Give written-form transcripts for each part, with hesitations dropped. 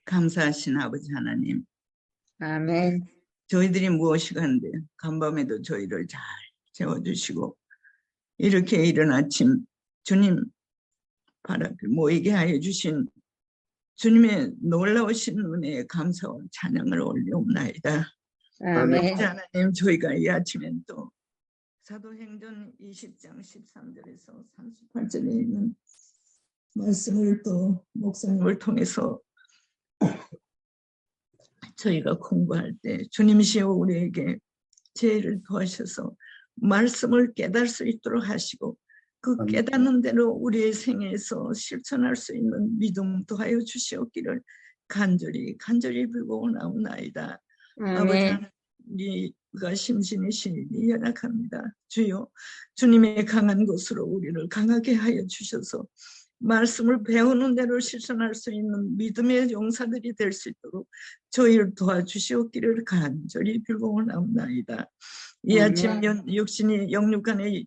감사하신 아버지 하나님, 아멘. 저희들이 무엇이간데 간밤에도 저희를 잘 재워주시고 이렇게 이른 아침 주님 발 앞에 모이게 하여 주신 주님의 놀라우신 은혜에 감사와 찬양을 올려옵나이다. 아멘. 아버지 하나님, 저희가 이 아침엔 또 사도행전 20장 13절에서 38절에 있는 말씀을 또 목사님을 통해서 저희가 공부할 때 주님이시여 우리에게 지혜를 더하셔서 말씀을 깨달을 수 있도록 하시고 그 깨닫는 대로 우리의 생애에서 실천할 수 있는 믿음 더하여 주시옵기를 간절히 빌고 나옵나이다. 아버지 하나님, 우리가 심신이 신이 연약합니다. 주여, 주님의 강한 것으로 우리를 강하게 하여 주셔서 말씀을 배우는 대로 실천할 수 있는 믿음의 용사들이 될 수 있도록 저희를 도와주시옵기를 간절히 빌고 나옵나이다. 이 아침 육신이 영육간에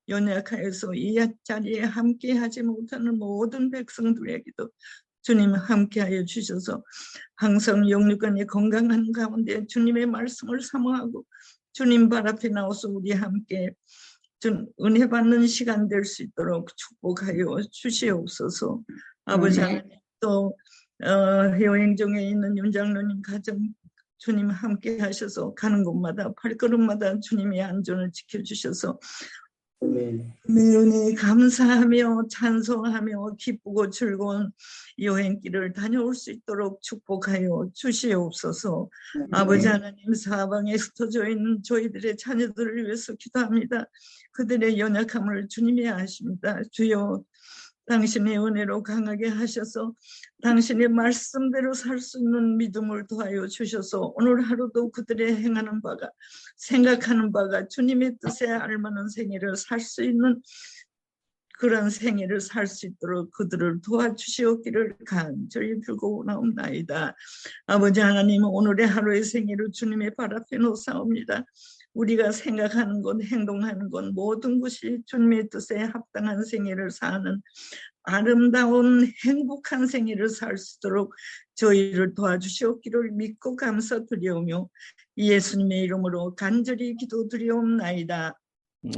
연약하여서 이 자리에 함께하지 못하는 모든 백성들에게도 주님 함께하여 주셔서 항상 영육간의 건강한 가운데 주님의 말씀을 사모하고 주님 발 앞에 나와서 우리 함께 은혜 받는 시간 될 수 있도록 축복하여 주시옵소서. 아버지 하나님, 또 여행 중에 있는 윤장로님 가정 주님 함께 하셔서 가는 곳마다 발걸음마다 주님의 안전을 지켜주셔서 매운에 감사하며 찬송하며 기쁘고 즐거운 여행길을 다녀올 수 있도록 축복하여 주시옵소서. 아버지 하나님, 사방에 흩어져 있는 저희들의 자녀들을 위해서 기도합니다. 그들의 연약함을 주님이 아십니다. 주여, 당신의 은혜로 강하게 하셔서 당신의 말씀대로 살 수 있는 믿음을 더하여 주셔서 오늘 하루도 그들의 행하는 바가 생각하는 바가 주님의 뜻에 알맞는 생애를 살 수 있는 그런 생애를 살 수 있도록 그들을 도와주시옵기를 간절히 빌고 나옵나이다. 아버지 하나님, 오늘의 하루의 생애를 주님의 발 앞에 놓사옵니다. 우리가 생각하는 것, 행동하는 것 모든 것이 주님의 뜻에 합당한 생애를 사는 아름다운 행복한 생애를 살 수 있도록 저희를 도와주시옵기를 믿고 감사드리오며 예수님의 이름으로 간절히 기도드리옵나이다.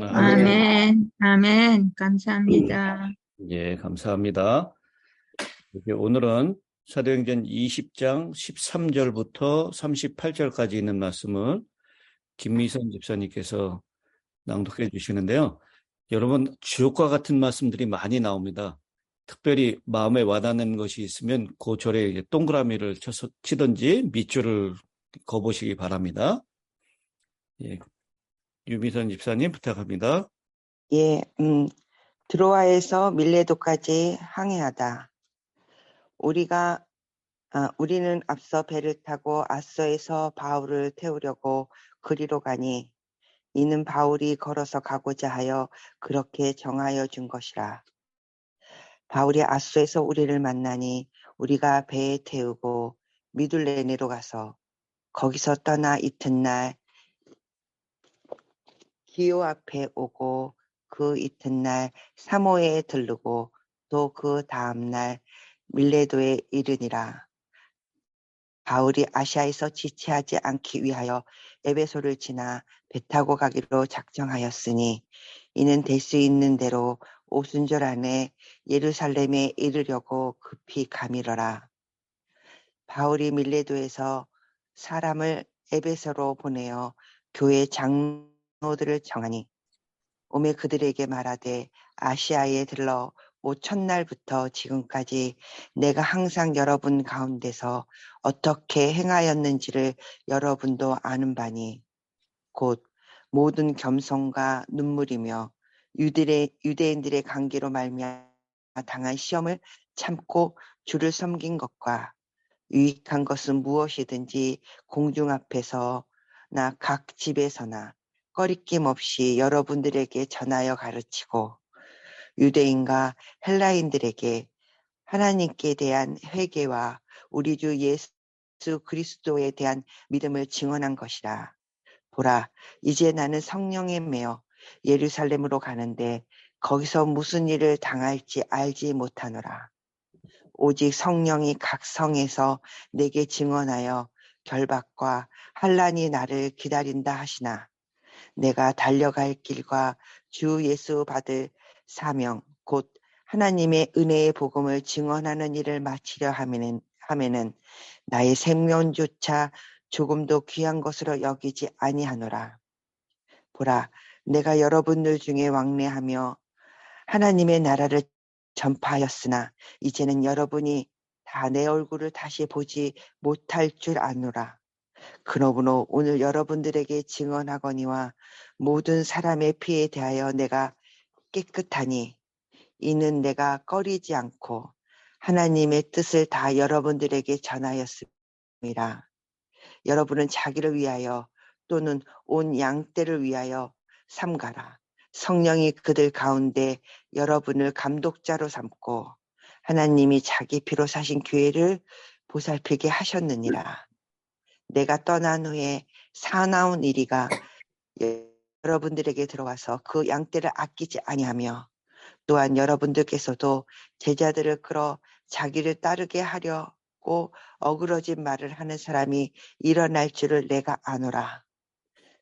아멘. 아멘. 감사합니다. 예, 감사합니다. 오늘은 사도행전 20장 13절부터 38절까지 있는 말씀을 김미선 집사님께서 낭독해 주시는데요. 여러분, 주옥과 같은 말씀들이 많이 나옵니다. 특별히 마음에 와닿는 것이 있으면 그 절에 동그라미를 치든지 밑줄을 그어보시기 바랍니다. 예, 유미선 집사님 부탁합니다. 예, 드로아에서 밀레도까지 항해하다. 우리는 앞서 배를 타고 아소에서 바울을 태우려고 그리로 가니 이는 바울이 걸어서 가고자 하여 그렇게 정하여 준 것이라. 바울이 아소에서 우리를 만나니 우리가 배에 태우고 미둘레네로 가서 거기서 떠나 이튿날 기오 앞에 오고 그 이튿날 사모에 들르고 또 그 다음날 밀레도에 이르니라. 바울이 아시아에서 지체하지 않기 위하여 에베소를 지나 배 타고 가기로 작정하였으니 이는 될 수 있는 대로 오순절 안에 예루살렘에 이르려고 급히 가미러라. 바울이 밀레도에서 사람을 에베소로 보내어 교회 장로들을 정하니 오매 그들에게 말하되 아시아에 들러 오 첫날부터 지금까지 내가 항상 여러분 가운데서 어떻게 행하였는지를 여러분도 아는 바니 곧 모든 겸손과 눈물이며 유대인들의 관계로 말미암아 당한 시험을 참고 주를 섬긴 것과 유익한 것은 무엇이든지 공중 앞에서나 각 집에서나 꺼리낌 없이 여러분들에게 전하여 가르치고 유대인과 헬라인들에게 하나님께 대한 회개와 우리 주 예수 그리스도에 대한 믿음을 증언한 것이라. 보라, 이제 나는 성령에 매어 예루살렘으로 가는데 거기서 무슨 일을 당할지 알지 못하노라. 오직 성령이 각 성에서 내게 증언하여 결박과 환난이 나를 기다린다 하시나 내가 달려갈 길과 주 예수 받을 사명 곧 하나님의 은혜의 복음을 증언하는 일을 마치려 하면은 나의 생명조차 조금도 귀한 것으로 여기지 아니하노라. 보라, 내가 여러분들 중에 왕래하며 하나님의 나라를 전파하였으나 이제는 여러분이 다 내 얼굴을 다시 보지 못할 줄 아노라. 그러므로 오늘 여러분들에게 증언하거니와 모든 사람의 피에 대하여 내가 깨끗하니 이는 내가 꺼리지 않고 하나님의 뜻을 다 여러분들에게 전하였습니다. 여러분은 자기를 위하여 또는 온 양떼를 위하여 삼가라. 성령이 그들 가운데 여러분을 감독자로 삼고 하나님이 자기 피로 사신 교회를 보살피게 하셨느니라. 내가 떠난 후에 사나운 이리가 여러분들에게 들어와서 그 양떼를 아끼지 아니하며 또한 여러분들께서도 제자들을 끌어 자기를 따르게 하려고 어그러진 말을 하는 사람이 일어날 줄을 내가 아노라.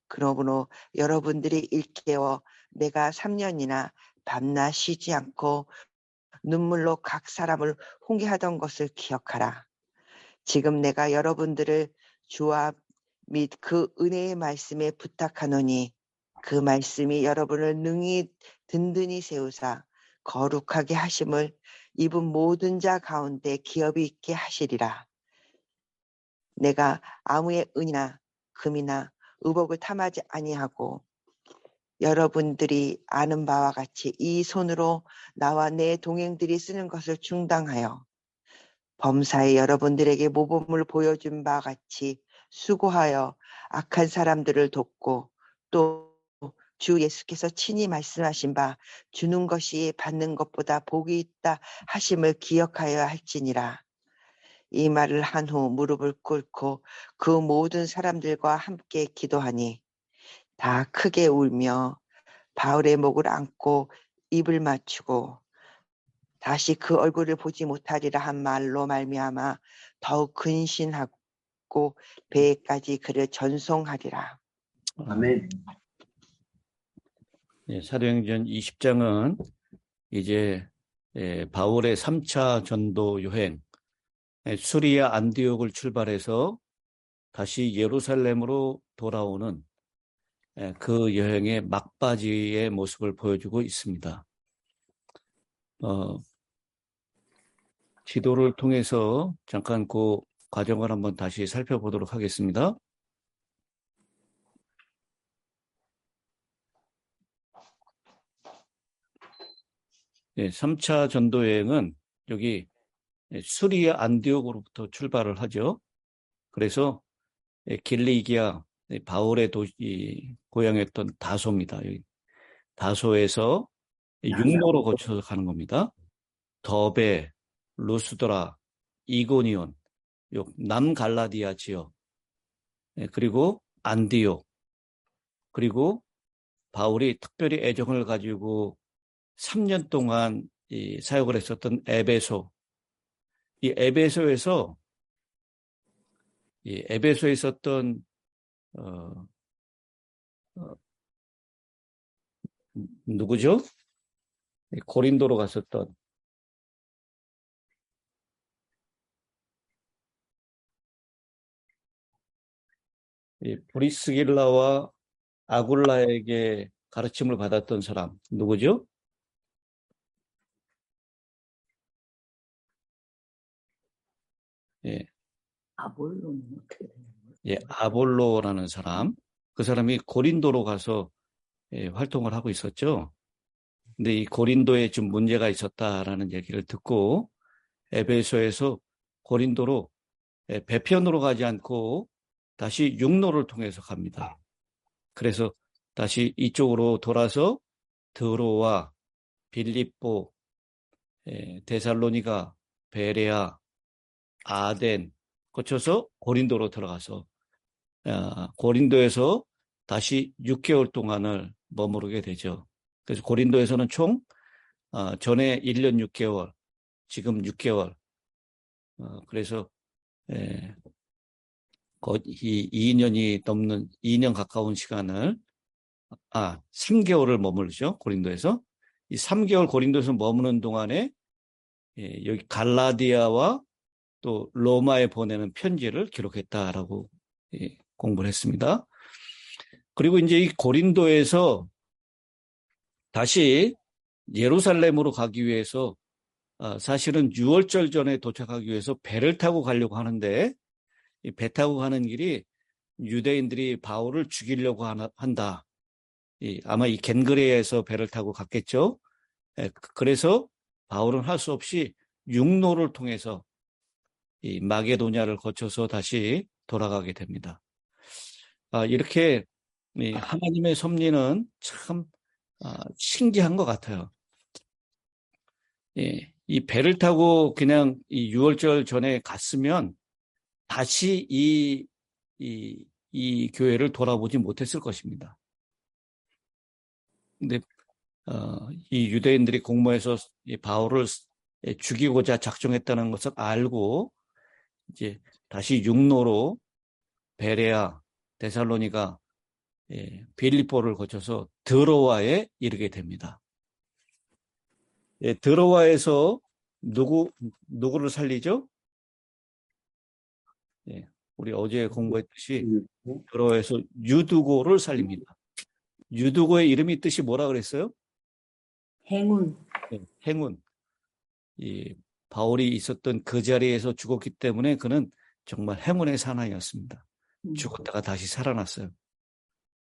그러므로 여러분들이 일깨워 내가 3년이나 밤낮 쉬지 않고 눈물로 각 사람을 훈계하던 것을 기억하라. 지금 내가 여러분들을 주와 및 그 은혜의 말씀에 부탁하노니 그 말씀이 여러분을 능히 든든히 세우사 거룩하게 하심을 입은 모든 자 가운데 기업이 있게 하시리라. 내가 아무의 은이나 금이나 의복을 탐하지 아니하고 여러분들이 아는 바와 같이 이 손으로 나와 내 동행들이 쓰는 것을 충당하여 범사에 여러분들에게 모범을 보여준 바와 같이 수고하여 악한 사람들을 돕고 또 주 예수께서 친히 말씀하신 바 주는 것이 받는 것보다 복이 있다 하심을 기억하여야 할지니라. 이 말을 한 후 무릎을 꿇고 그 모든 사람들과 함께 기도하니 다 크게 울며 바울의 목을 안고 입을 맞추고 다시 그 얼굴을 보지 못하리라 한 말로 말미암아 더욱 근신하고 배에까지 그를 전송하리라. 아멘. 예, 사도행전 20장은 이제 바울의 3차 전도 여행, 수리아 안디옥을 출발해서 다시 예루살렘으로 돌아오는 그 여행의 막바지의 모습을 보여주고 있습니다. 지도를 통해서 잠깐 그 과정을 한번 다시 살펴보도록 하겠습니다. 네, 3차 전도 여행은 여기 수리아 안디옥으로부터 출발을 하죠. 그래서 길리기아 바울의 고향이었던 다소입니다. 여기 다소에서 육로로 거쳐서 가는 겁니다. 더베, 루스드라, 이고니온, 남갈라디아 지역, 그리고 안디옥, 그리고 바울이 특별히 애정을 가지고 3년 동안 사역을 했었던 에베소. 이 에베소에서 에베소에 있었던 누구죠? 고린도로 갔었던 브리스길라와 아굴라에게 가르침을 받았던 사람 누구죠? 아볼로는 어떻게 되는 거예요? 아볼로라는 사람. 그 사람이 고린도로 가서 활동을 하고 있었죠. 근데 이 고린도에 좀 문제가 있었다라는 얘기를 듣고 에베소에서 고린도로 배편으로 가지 않고 다시 육로를 통해서 갑니다. 그래서 다시 이쪽으로 돌아서 드로와 빌립보, 데살로니가, 베레아, 아덴 거쳐서 고린도로 들어가서 고린도에서 다시 6개월 동안을 머무르게 되죠. 그래서 고린도에서는 총 전에 1년 6개월, 지금 6개월, 그래서 거의 2년 가까운 시간을 3개월을 머물죠. 고린도에서. 이 3개월 고린도에서 머무는 동안에 여기 갈라디아와 또 로마에 보내는 편지를 기록했다라고 공부를 했습니다. 그리고 이제 이 고린도에서 다시 예루살렘으로 가기 위해서 사실은 6월절 전에 도착하기 위해서 배를 타고 가려고 하는데 이 배 타고 가는 길이 유대인들이 바울을 죽이려고 한다. 아마 이 겐그레에서 배를 타고 갔겠죠. 그래서 바울은 할 수 없이 육로를 통해서 이 마게도냐를 거쳐서 다시 돌아가게 됩니다. 이렇게 하나님의 섭리는 참 신기한 것 같아요. 이 배를 타고 그냥 이 6월절 전에 갔으면 다시 이 교회를 돌아보지 못했을 것입니다. 근데 이 유대인들이 공모해서 이 바울을 죽이고자 작정했다는 것을 알고 이제 다시 육로로 베레아, 데살로니가, 빌립보를 거쳐서 드로아에 이르게 됩니다. 드로아에서 누구를 살리죠? 우리 어제 공부했듯이 드로아에서 유두고를 살립니다. 유두고의 이름이 뜻이 뭐라 그랬어요? 행운. 행운. 바울이 있었던 그 자리에서 죽었기 때문에 그는 정말 행운의 사나이였습니다. 죽었다가 다시 살아났어요.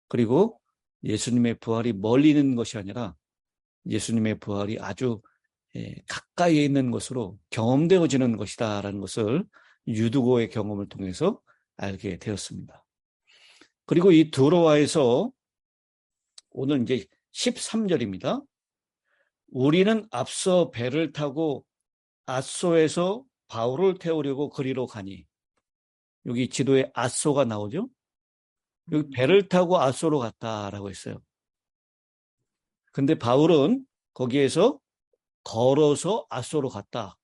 그리고 예수님의 부활이 멀리 있는 것이 아니라 예수님의 부활이 아주 가까이에 있는 것으로 경험되어지는 것이다라는 것을 유두고의 경험을 통해서 알게 되었습니다. 그리고 이 드로아에서 오늘 이제 13절입니다. 우리는 앞서 배를 타고 앗소에서 바울을 태우려고 그리로 가니, 여기 지도에 앗소가 나오죠? 여기 배를 타고 앗소로 갔다라고 했어요. 근데 바울은 거기에서 걸어서 앗소로 갔다.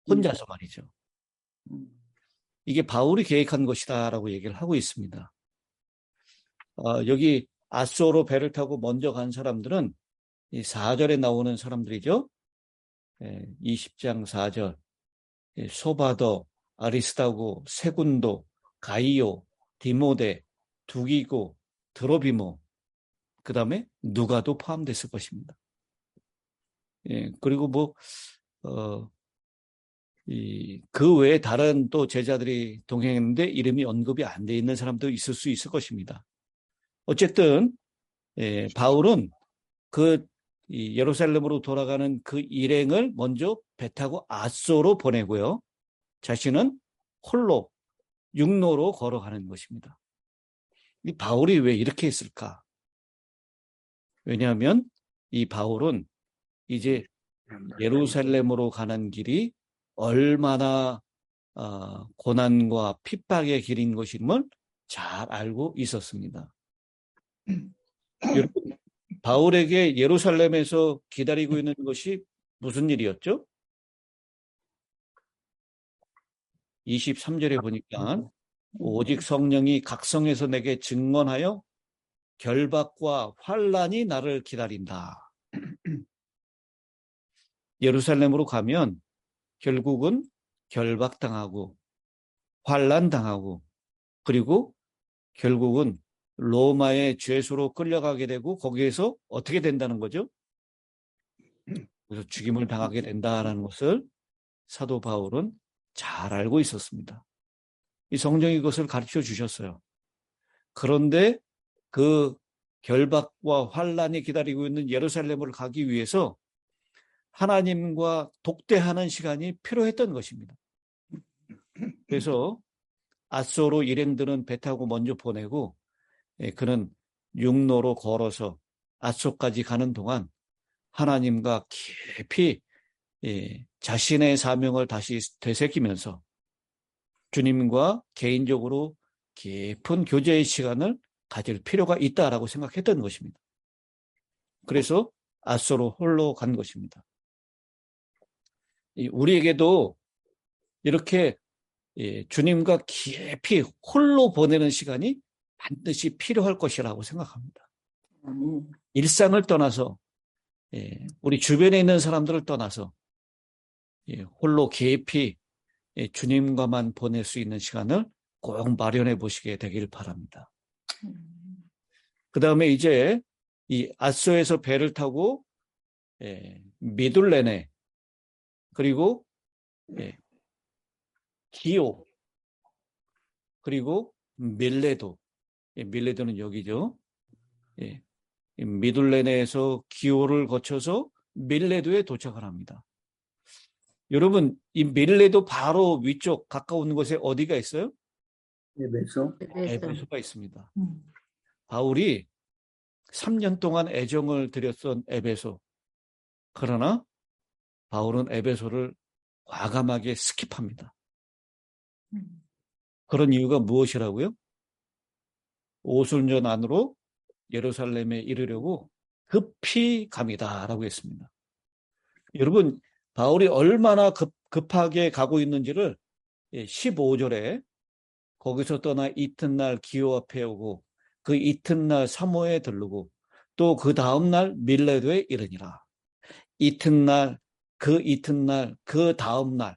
혼자서 말이죠. 이게 바울이 계획한 것이다라고 얘기를 하고 있습니다. 여기 앗소로 배를 타고 먼저 간 사람들은 이 4절에 나오는 사람들이죠. 20장 4절. 소바더, 아리스다고, 세군도, 가이오, 디모데, 두기고, 드로비모, 그 다음에 누가도 포함됐을 것입니다. 그리고 그 외에 다른 또 제자들이 동행했는데 이름이 언급이 안 돼 있는 사람도 있을 수 있을 것입니다. 어쨌든 바울은 예루살렘으로 돌아가는 그 일행을 먼저 배 타고 앗소로 보내고요. 자신은 홀로 육로로 걸어가는 것입니다. 이 바울이 왜 이렇게 했을까? 왜냐하면 이 바울은 이제 예루살렘으로 가는 길이 얼마나 고난과 핍박의 길인 것임을 잘 알고 있었습니다. 여러분, 바울에게 예루살렘에서 기다리고 있는 것이 무슨 일이었죠? 23절에 보니까 오직 성령이 각성해서 내게 증언하여 결박과 환난이 나를 기다린다. 예루살렘으로 가면 결국은 결박당하고 환난당하고 그리고 결국은 로마의 죄수로 끌려가게 되고 거기에서 어떻게 된다는 거죠? 그래서 죽임을 당하게 된다는 것을 사도 바울은 잘 알고 있었습니다. 이 성령이 그것을 가르쳐 주셨어요. 그런데 그 결박과 환난이 기다리고 있는 예루살렘을 가기 위해서 하나님과 독대하는 시간이 필요했던 것입니다. 그래서 앗소로 일행들은 배 타고 먼저 보내고 그는 육로로 걸어서 앗소까지 가는 동안 하나님과 깊이 자신의 사명을 다시 되새기면서 주님과 개인적으로 깊은 교제의 시간을 가질 필요가 있다라고 생각했던 것입니다. 그래서 앗소로 홀로 간 것입니다. 우리에게도 이렇게 주님과 깊이 홀로 보내는 시간이 반드시 필요할 것이라고 생각합니다. 아멘. 일상을 떠나서 우리 주변에 있는 사람들을 떠나서 홀로 깊이 주님과만 보낼 수 있는 시간을 꼭 마련해 보시게 되길 바랍니다. 그 다음에 이제 이 앗소에서 배를 타고 미둘레네 그리고 기오 그리고 밀레도 밀레도는 여기죠. 미둘레네에서 기오를 거쳐서 밀레도에 도착을 합니다. 여러분 이 밀레도 바로 위쪽 가까운 곳에 어디가 있어요? 에베소. 에베소가 있습니다. 바울이 3년 동안 애정을 들였던 에베소. 그러나 바울은 에베소를 과감하게 스킵합니다. 그런 이유가 무엇이라고요? 오순절 안으로 예루살렘에 이르려고 급히 갑니다라고 했습니다. 여러분 바울이 얼마나 급하게 가고 있는지를 15절에 거기서 떠나 이튿날 기오 앞에 오고 그 이튿날 사모에 들르고 또 그 다음날 밀레도에 이르니라. 이튿날 그 다음날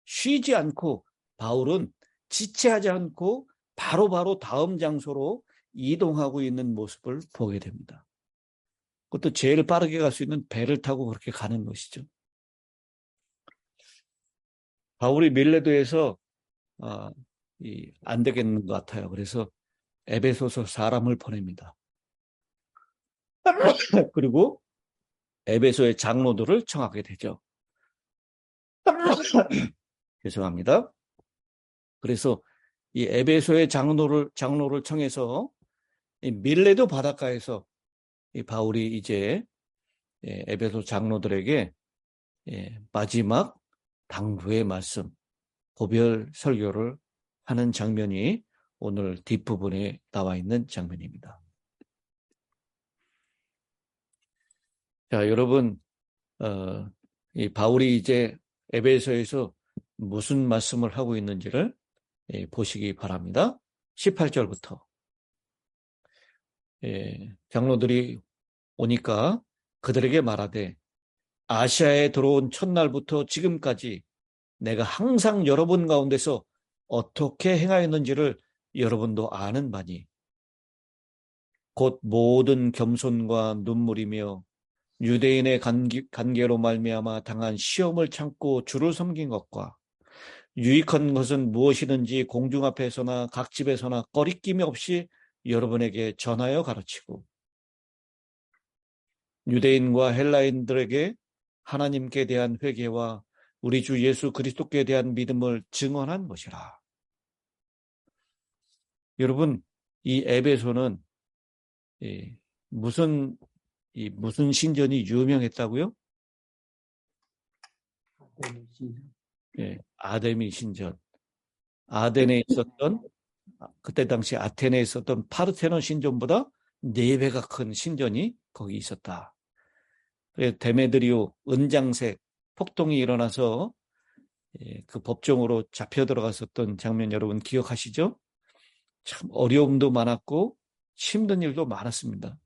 쉬지 않고 바울은 지체하지 않고 바로바로 다음 장소로 이동하고 있는 모습을 보게 됩니다. 그것도 제일 빠르게 갈 수 있는 배를 타고 그렇게 가는 것이죠. 바울이 밀레도에서 안 되겠는 것 같아요. 그래서 에베소서 사람을 보냅니다. 그리고 에베소의 장로들을 청하게 되죠. 죄송합니다. 그래서 이 에베소의 장로를 청해서 이 밀레도 바닷가에서 이 바울이 이제 에베소 장로들에게 마지막 당부의 말씀, 고별 설교를 하는 장면이 오늘 뒷부분에 나와 있는 장면입니다. 자, 여러분, 이 바울이 이제 에베소에서 무슨 말씀을 하고 있는지를 보시기 바랍니다. 18절부터. 장로들이 오니까 그들에게 말하되 아시아에 들어온 첫날부터 지금까지 내가 항상 여러분 가운데서 어떻게 행하였는지를 여러분도 아는 바니 곧 모든 겸손과 눈물이며 유대인의 관계로 말미암아 당한 시험을 참고 주를 섬긴 것과 유익한 것은 무엇이든지 공중 앞에서나 각 집에서나 꺼리낌이 없이 여러분에게 전하여 가르치고 유대인과 헬라인들에게 하나님께 대한 회개와 우리 주 예수 그리스도께 대한 믿음을 증언한 것이라. 여러분, 이 에베소는 무슨 신전이 유명했다고요? 아데미 신전. 아덴에 있었던 그때 당시 아테네에 있었던 파르테논 신전보다 4배가 큰 신전이 거기 있었다. 데메드리오 은장색 폭동이 일어나서 그 법정으로 잡혀 들어갔었던 장면 여러분 기억하시죠? 참 어려움도 많았고 힘든 일도 많았습니다.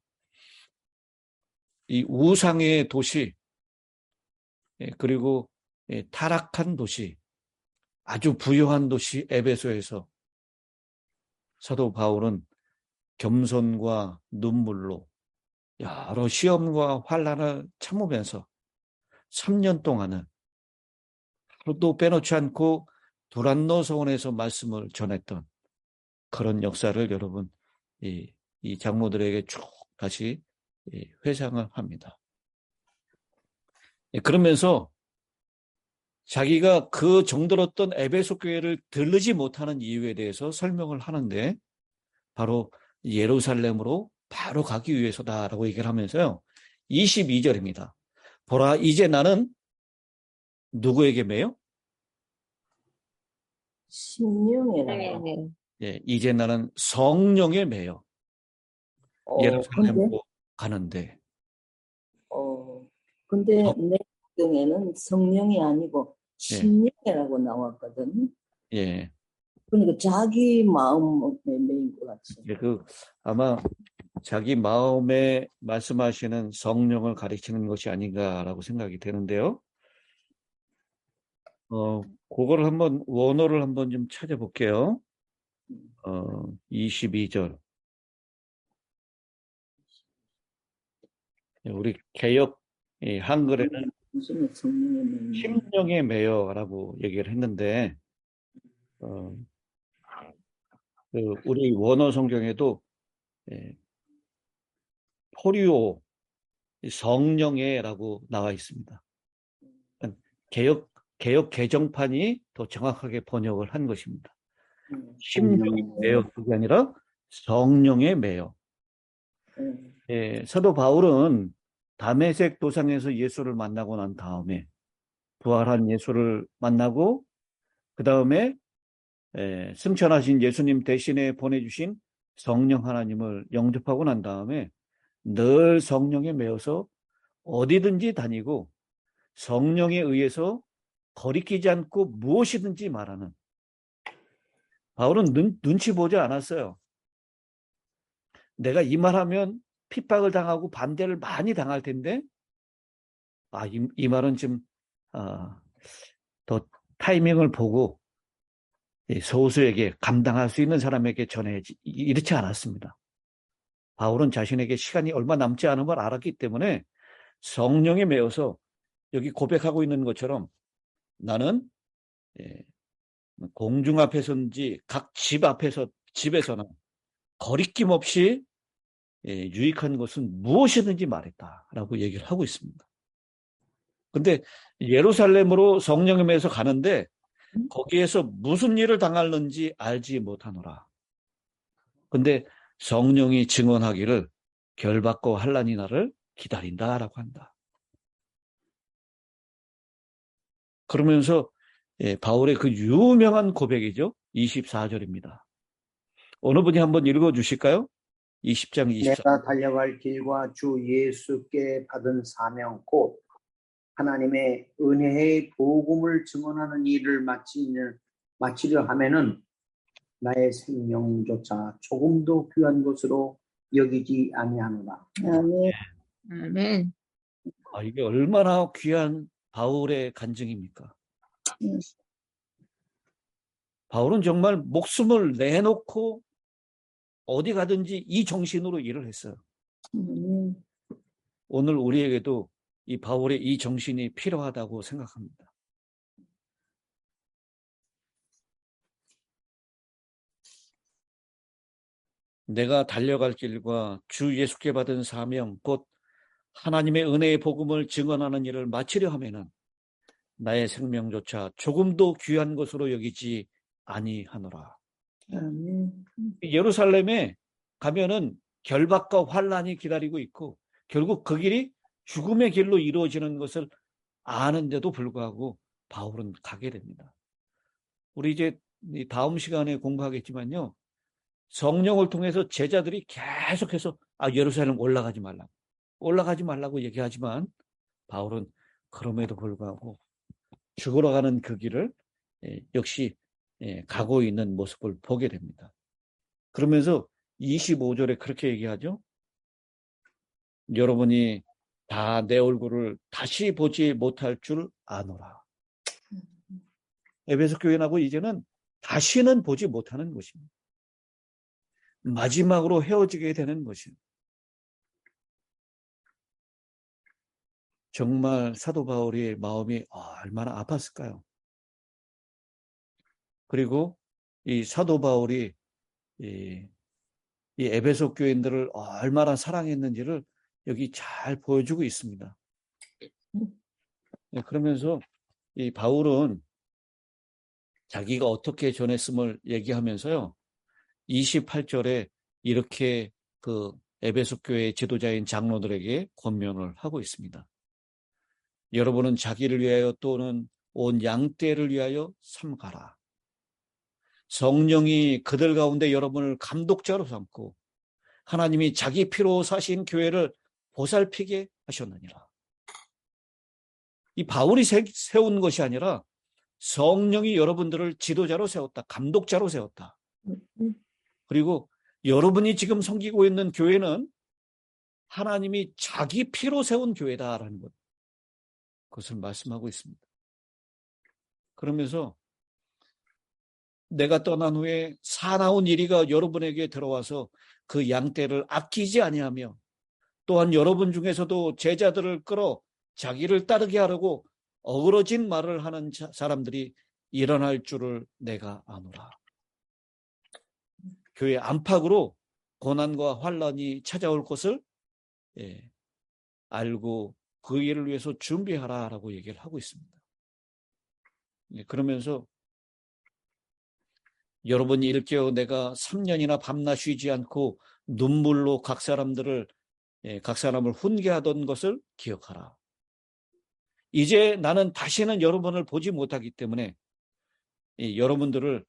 이 우상의 도시 그리고 타락한 도시 아주 부유한 도시 에베소에서 사도 바울은 겸손과 눈물로 여러 시험과 환난을 참으면서 3년 동안은 하루도 빼놓지 않고 두란노 성원에서 말씀을 전했던 그런 역사를 여러분 이 장로들에게 쭉 다시 회상을 합니다. 그러면서 자기가 그 정들었던 에베소 교회를 들르지 못하는 이유에 대해서 설명을 하는데 바로 예루살렘으로 바로 가기 위해서다라고 얘기를 하면서요. 22절입니다. 보라 이제 나는 누구에게 매요? 심령이라. 이제 나는 성령에 매요. 예루살렘으로 가는데. 근데 내 등에는 성령이 아니고 심령이라고 나왔거든. 예. 그러니까 자기 마음에 매인 것 같이. 예, 아마 자기 마음에 말씀하시는 성령을 가리키는 것이 아닌가라고 생각이 되는데요. 그거를 원어를 한번 좀 찾아볼게요. 22절. 우리 개역 한글에는 무슨 성령의 매인. 심령의 매여라고 얘기를 했는데, 우리 원어 성경에도 포리오, 성령의라고 나와 있습니다. 개역 개정판이 더 정확하게 번역을 한 것입니다. 심령의 매여, 그게 아니라 성령의 매여. 사도 바울은 다메섹 도상에서 예수를 만나고 난 다음에 부활한 예수를 만나고 그 다음에 승천하신 예수님 대신에 보내주신 성령 하나님을 영접하고 난 다음에 늘 성령에 매여서 어디든지 다니고 성령에 의해서 거리끼지 않고 무엇이든지 말하는, 바울은 눈치 보지 않았어요. 내가 이 말하면 핍박을 당하고 반대를 많이 당할 텐데, 이 말은 좀 더 타이밍을 보고 소수에게, 감당할 수 있는 사람에게 전해야지, 이렇지 않았습니다. 바울은 자신에게 시간이 얼마 남지 않은 걸 알았기 때문에 성령에 매여서 여기 고백하고 있는 것처럼 나는 공중 앞에서인지 각 집에서나 거리낌 없이 유익한 것은 무엇이든지 말했다라고 얘기를 하고 있습니다. 근데 예루살렘으로 성령에 매여서 가는데 거기에서 무슨 일을 당하는지 알지 못하노라. 근데 성령이 증언하기를 결박과 환난이 나를 기다린다라고 한다. 그러면서 바울의 그 유명한 고백이죠. 24절입니다. 어느 분이 한번 읽어주실까요? 20장 24절. 내가 달려갈 길과 주 예수께 받은 사명 곧 하나님의 은혜의 복음을 증언하는 일을 마치려 하면은 나의 생명조차 조금도 귀한 것으로 여기지 아니하노라. 아멘. 아멘. 이게 얼마나 귀한 바울의 간증입니까? 바울은 정말 목숨을 내놓고 어디 가든지 이 정신으로 일을 했어요. 오늘 우리에게도 이 바울의 이 정신이 필요하다고 생각합니다. 내가 달려갈 길과 주 예수께 받은 사명 곧 하나님의 은혜의 복음을 증언하는 일을 마치려 하면은 나의 생명조차 조금도 귀한 것으로 여기지 아니하노라. 예루살렘에 가면은 결박과 환난이 기다리고 있고 결국 그 길이 죽음의 길로 이루어지는 것을 아는데도 불구하고 바울은 가게 됩니다. 우리 이제 다음 시간에 공부하겠지만요. 성령을 통해서 제자들이 계속해서 예루살렘 올라가지 말라고 얘기하지만 바울은 그럼에도 불구하고 죽으러 가는 그 길을 역시 가고 있는 모습을 보게 됩니다. 그러면서 25절에 그렇게 얘기하죠. 여러분이 다 내 얼굴을 다시 보지 못할 줄 아노라. 에베소 교회하고 이제는 다시는 보지 못하는 것입니다. 마지막으로 헤어지게 되는 것입니다. 정말 사도 바울의 마음이 얼마나 아팠을까요? 그리고 이 사도 바울이 이 에베소 교인들을 얼마나 사랑했는지를 여기 잘 보여주고 있습니다. 그러면서 이 바울은 자기가 어떻게 전했음을 얘기하면서요. 28절에 이렇게 그 에베소 교회의 지도자인 장로들에게 권면을 하고 있습니다. 여러분은 자기를 위하여 또는 온 양떼를 위하여 삼가라. 성령이 그들 가운데 여러분을 감독자로 삼고 하나님이 자기 피로 사신 교회를 보살피게 하셨느니라. 이 바울이 세운 것이 아니라 성령이 여러분들을 지도자로 세웠다. 감독자로 세웠다. 음. 그리고 여러분이 지금 섬기고 있는 교회는 하나님이 자기 피로 세운 교회다라는 것. 그것을 말씀하고 있습니다. 그러면서 내가 떠난 후에 사나운 이리가 여러분에게 들어와서 그 양떼를 아끼지 아니하며 또한 여러분 중에서도 제자들을 끌어 자기를 따르게 하려고 어그러진 말을 하는 사람들이 일어날 줄을 내가 아노라. 교회 안팎으로 고난과 환난이 찾아올 것을 알고 그 일을 위해서 준비하라라고 얘기를 하고 있습니다. 그러면서 여러분이 일깨어 내가 3년이나 밤낮 쉬지 않고 눈물로 각 사람을 훈계하던 것을 기억하라. 이제 나는 다시는 여러분을 보지 못하기 때문에 여러분들을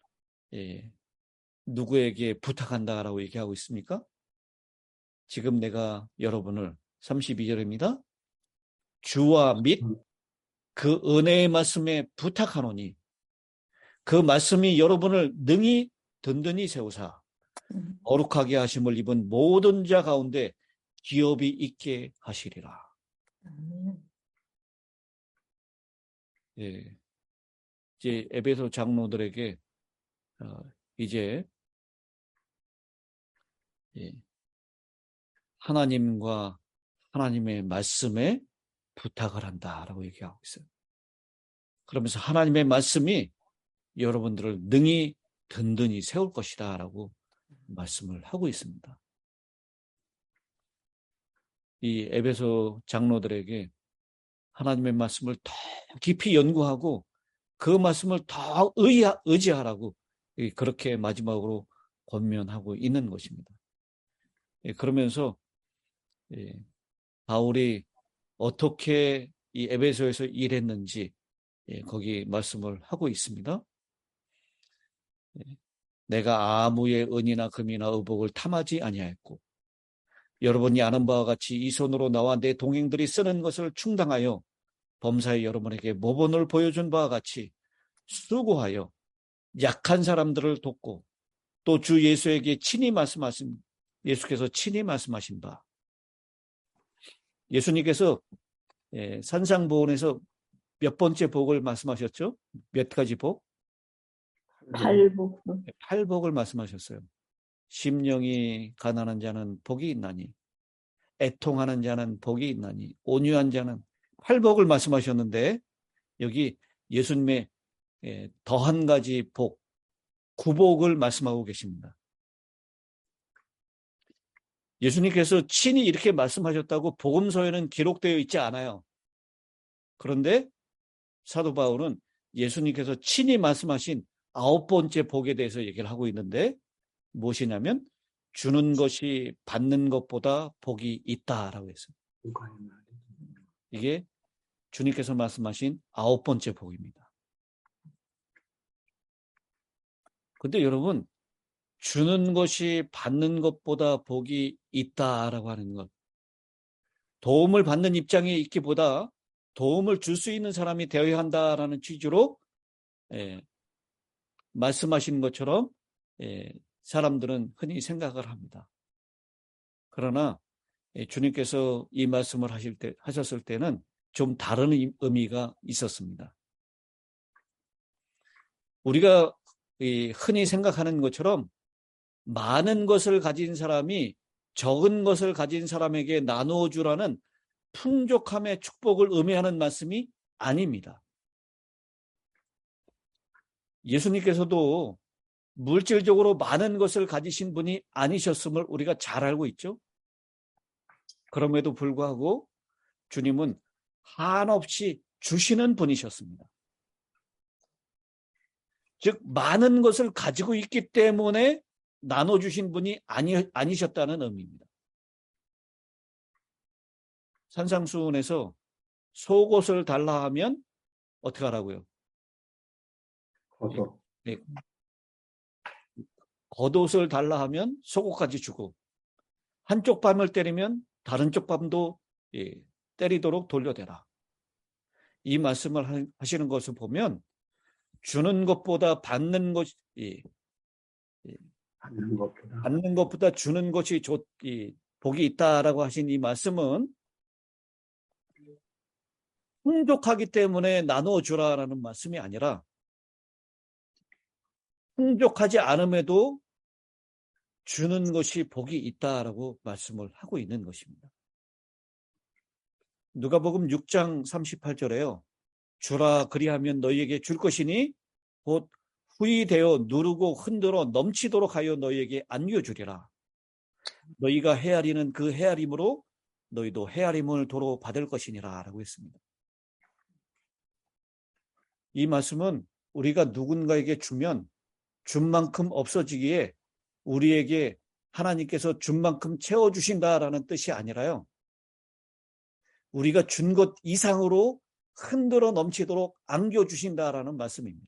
누구에게 부탁한다라고 얘기하고 있습니까? 지금 내가 여러분을 32절입니다. 주와 및 그 은혜의 말씀에 부탁하노니 그 말씀이 여러분을 능히 든든히 세우사 거룩하게 하심을 입은 모든 자 가운데 기업이 있게 하시리라. 예, 이제 에베소 장로들에게 이제 하나님과 하나님의 말씀에 부탁을 한다라고 얘기하고 있어요. 그러면서 하나님의 말씀이 여러분들을 능히 든든히 세울 것이다라고 말씀을 하고 있습니다. 이 에베소 장로들에게 하나님의 말씀을 더 깊이 연구하고 그 말씀을 더 의지하라고 그렇게 마지막으로 권면하고 있는 것입니다. 그러면서 바울이 어떻게 이 에베소에서 일했는지 거기 말씀을 하고 있습니다. 내가 아무의 은이나 금이나 의복을 탐하지 아니하였고 여러분이 아는 바와 같이 이 손으로 나와 내 동행들이 쓰는 것을 충당하여 범사에 여러분에게 모본을 보여준 바와 같이 수고하여 약한 사람들을 돕고 또 주 예수에게 예수께서 친히 말씀하신 바 예수님께서 산상보훈에서 몇 번째 복을 말씀하셨죠? 몇 가지 복? 팔복. 팔복을 말씀하셨어요. 심령이 가난한 자는 복이 있나니 애통하는 자는 복이 있나니 온유한 자는 팔복을 말씀하셨는데 여기 예수님의 더 한 가지 복, 구복을 말씀하고 계십니다. 예수님께서 친히 이렇게 말씀하셨다고 복음서에는 기록되어 있지 않아요. 그런데 사도 바울은 예수님께서 친히 말씀하신 9번째 복에 대해서 얘기를 하고 있는데 무엇이냐면 주는 것이 받는 것보다 복이 있다라고 했어요. 이게 주님께서 말씀하신 9번째 복입니다. 근데 여러분 주는 것이 받는 것보다 복이 있다라고 하는 것, 도움을 받는 입장에 있기보다 도움을 줄 수 있는 사람이 되어야 한다라는 취지로 말씀하신 것처럼 사람들은 흔히 생각을 합니다. 그러나 주님께서 이 말씀을 하셨을 때는 좀 다른 의미가 있었습니다. 우리가 흔히 생각하는 것처럼 많은 것을 가진 사람이 적은 것을 가진 사람에게 나누어 주라는 풍족함의 축복을 의미하는 말씀이 아닙니다. 예수님께서도 물질적으로 많은 것을 가지신 분이 아니셨음을 우리가 잘 알고 있죠. 그럼에도 불구하고 주님은 한없이 주시는 분이셨습니다. 즉 많은 것을 가지고 있기 때문에 나눠주신 분이 아니셨다는 의미입니다. 산상수훈에서 속옷을 달라 하면 어떻게 하라고요? 겉옷을 달라 하면 속옷까지 주고 한쪽 뺨을 때리면 다른 쪽 뺨도 때리도록 돌려대라. 이 말씀을 하시는 것을 보면 주는 것보다 받는 것이 받는 것보다 주는 것이 복이 있다라고 하신 이 말씀은 풍족하기 때문에 나눠주라라는 말씀이 아니라 풍족하지 않음에도 주는 것이 복이 있다라고 말씀을 하고 있는 것입니다. 누가복음 6장 38절에요. 주라 그리하면 너희에게 줄 것이니 곧 후히 되어 누르고 흔들어 넘치도록 하여 너희에게 안겨주리라. 너희가 헤아리는 그 헤아림으로 너희도 헤아림을 도로 받을 것이니라 라고 했습니다. 이 말씀은 우리가 누군가에게 주면 준 만큼 없어지기에 우리에게 하나님께서 준 만큼 채워주신다라는 뜻이 아니라요. 우리가 준 것 이상으로 흔들어 넘치도록 안겨주신다라는 말씀입니다.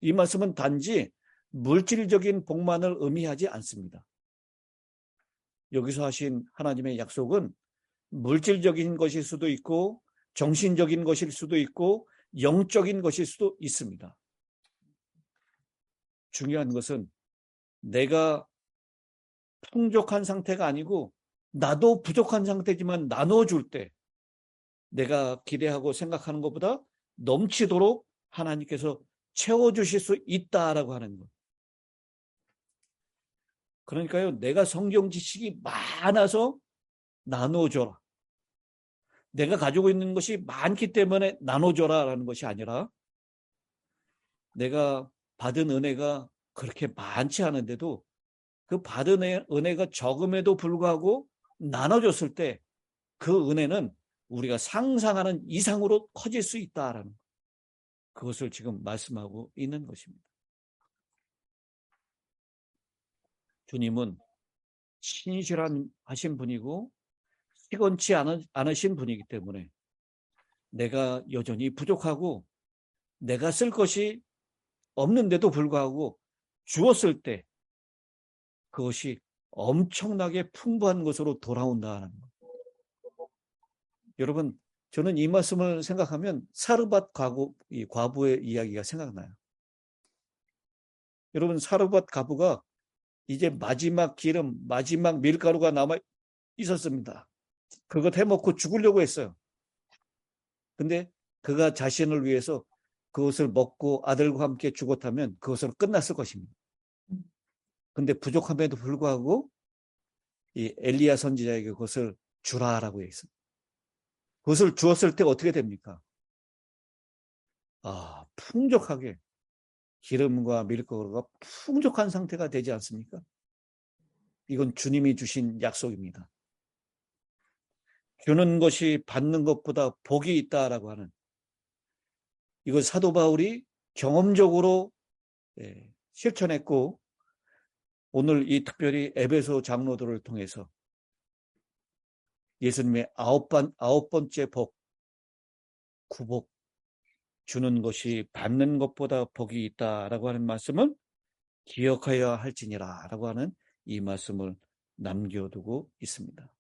이 말씀은 단지 물질적인 복만을 의미하지 않습니다. 여기서 하신 하나님의 약속은 물질적인 것일 수도 있고 정신적인 것일 수도 있고 영적인 것일 수도 있습니다. 중요한 것은 내가 풍족한 상태가 아니고 나도 부족한 상태지만 나눠줄 때 내가 기대하고 생각하는 것보다 넘치도록 하나님께서 채워주실 수 있다라고 하는 것. 그러니까요, 내가 성경 지식이 많아서 나눠줘라. 내가 가지고 있는 것이 많기 때문에 나눠줘라라는 것이 아니라 내가 받은 은혜가 그렇게 많지 않은데도 그 받은 은혜가 적음에도 불구하고 나눠줬을 때 그 은혜는 우리가 상상하는 이상으로 커질 수 있다라는 그것을 지금 말씀하고 있는 것입니다. 주님은 신실하신 분이고 시건치 않으신 분이기 때문에 내가 여전히 부족하고 내가 쓸 것이 없는데도 불구하고 주었을 때 그것이 엄청나게 풍부한 것으로 돌아온다는 것. 여러분, 저는 이 말씀을 생각하면 사르밧 과부의 이야기가 생각나요. 여러분, 사르밧 과부가 이제 마지막 기름, 마지막 밀가루가 남아 있었습니다. 그것 해먹고 죽으려고 했어요. 근데 그가 자신을 위해서 그것을 먹고 아들과 함께 죽었다면 그것으로 끝났을 것입니다. 근데 부족함에도 불구하고 이 엘리야 선지자에게 그것을 주라라고 했습니다. 그것을 주었을 때 어떻게 됩니까? 풍족하게 기름과 밀가루가 풍족한 상태가 되지 않습니까? 이건 주님이 주신 약속입니다. 주는 것이 받는 것보다 복이 있다라고 하는 이걸 사도 바울이 경험적으로 실천했고 오늘 이 특별히 에베소 장로들을 통해서 예수님의 아홉 번째 복, 구복, 주는 것이 받는 것보다 복이 있다라고 하는 말씀을 기억하여야 할지니라 라고 하는 이 말씀을 남겨두고 있습니다.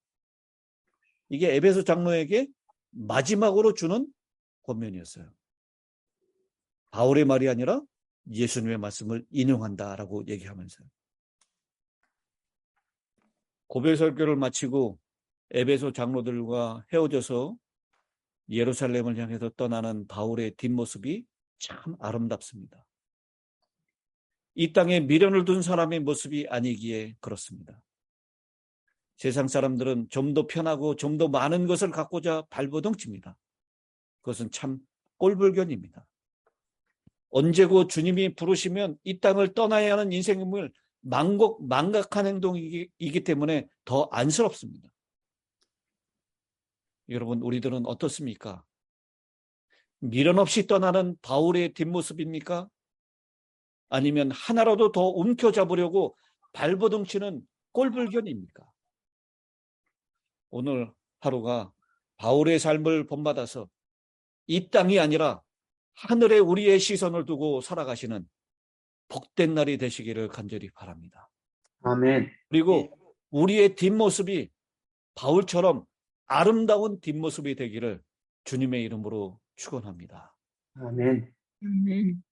이게 에베소 장로에게 마지막으로 주는 권면이었어요. 바울의 말이 아니라 예수님의 말씀을 인용한다라고 얘기하면서요. 고별 설교를 마치고 에베소 장로들과 헤어져서 예루살렘을 향해서 떠나는 바울의 뒷모습이 참 아름답습니다. 이 땅에 미련을 둔 사람의 모습이 아니기에 그렇습니다. 세상 사람들은 좀 더 편하고 좀 더 많은 것을 갖고자 발버둥칩니다. 그것은 참 꼴불견입니다. 언제고 주님이 부르시면 이 땅을 떠나야 하는 인생임을 망각한 행동이기 때문에 더 안쓰럽습니다. 여러분, 우리들은 어떻습니까? 미련 없이 떠나는 바울의 뒷모습입니까? 아니면 하나라도 더 움켜잡으려고 발버둥치는 꼴불견입니까? 오늘 하루가 바울의 삶을 본받아서 이 땅이 아니라 하늘에 우리의 시선을 두고 살아가시는 복된 날이 되시기를 간절히 바랍니다. 아멘. 그리고 우리의 뒷모습이 바울처럼 아름다운 뒷모습이 되기를 주님의 이름으로 축원합니다. 아멘. 아멘.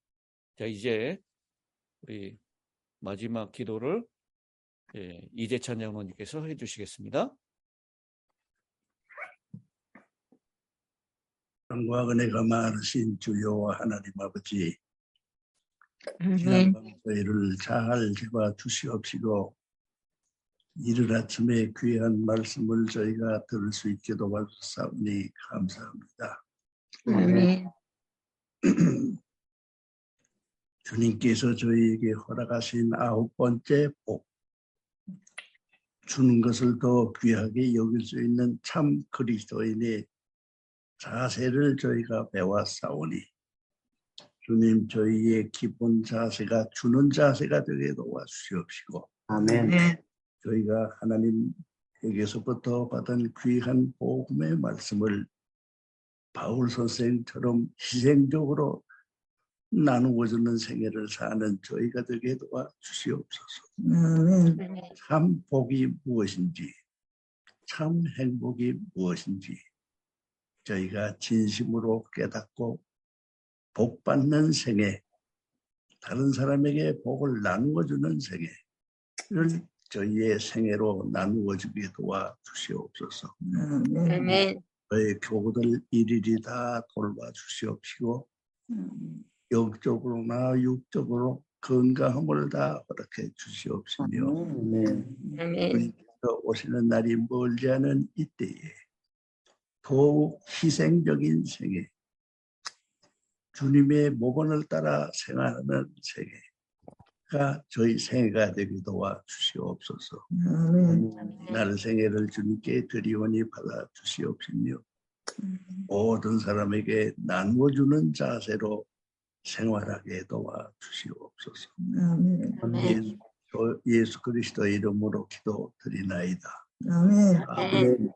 자, 이제 우리 마지막 기도를 이재찬 장로님께서 해주시겠습니다. 사랑과 은혜가 많으신 주여 하나님 아버지, 아멘. 지난 밤 저희를 잘 잡아 주시옵시고 이른 아침에 귀한 말씀을 저희가 들을 수 있게 도와주사오니 감사합니다. 아멘. 주님께서 저희에게 허락하신 9번째 복, 주는 것을 더 귀하게 여길 수 있는 참 그리스도인의 자세를 저희가 배웠사오니 주님, 저희의 기본 자세가 주는 자세가 되게 도와주시옵시고 아멘. 저희가 하나님에게서부터 받은 귀한 복음의 말씀을 바울 선생처럼 희생적으로 나누어주는 생애를 사는 저희가 되게 도와주시옵소서. 참 복이 무엇인지, 참 행복이 무엇인지 저희가 진심으로 깨닫고 복 받는 생애, 다른 사람에게 복을 나누어주는 생애를 저희의 생애로 나누어주게 도와주시옵소서. 아멘. 저희 교우들 일일이 다 돌봐주시옵시고 영적으로나 육적으로 건강함을 다 허락해 주시옵시며 아멘. 주님께서 오시는 날이 멀지 않은 이때에 더욱 희생적인 생애, 주님의 모본을 따라 생활하는 생애가 저희 생애가 되게 도와주시옵소서. 나를 생애를 주님께 드리오니 받아주시옵시며 모든 사람에게 나누어주는 자세로 생활하게 도와주시옵소서. 예수 그리스도의 이름으로 기도드리나이다. 아멘.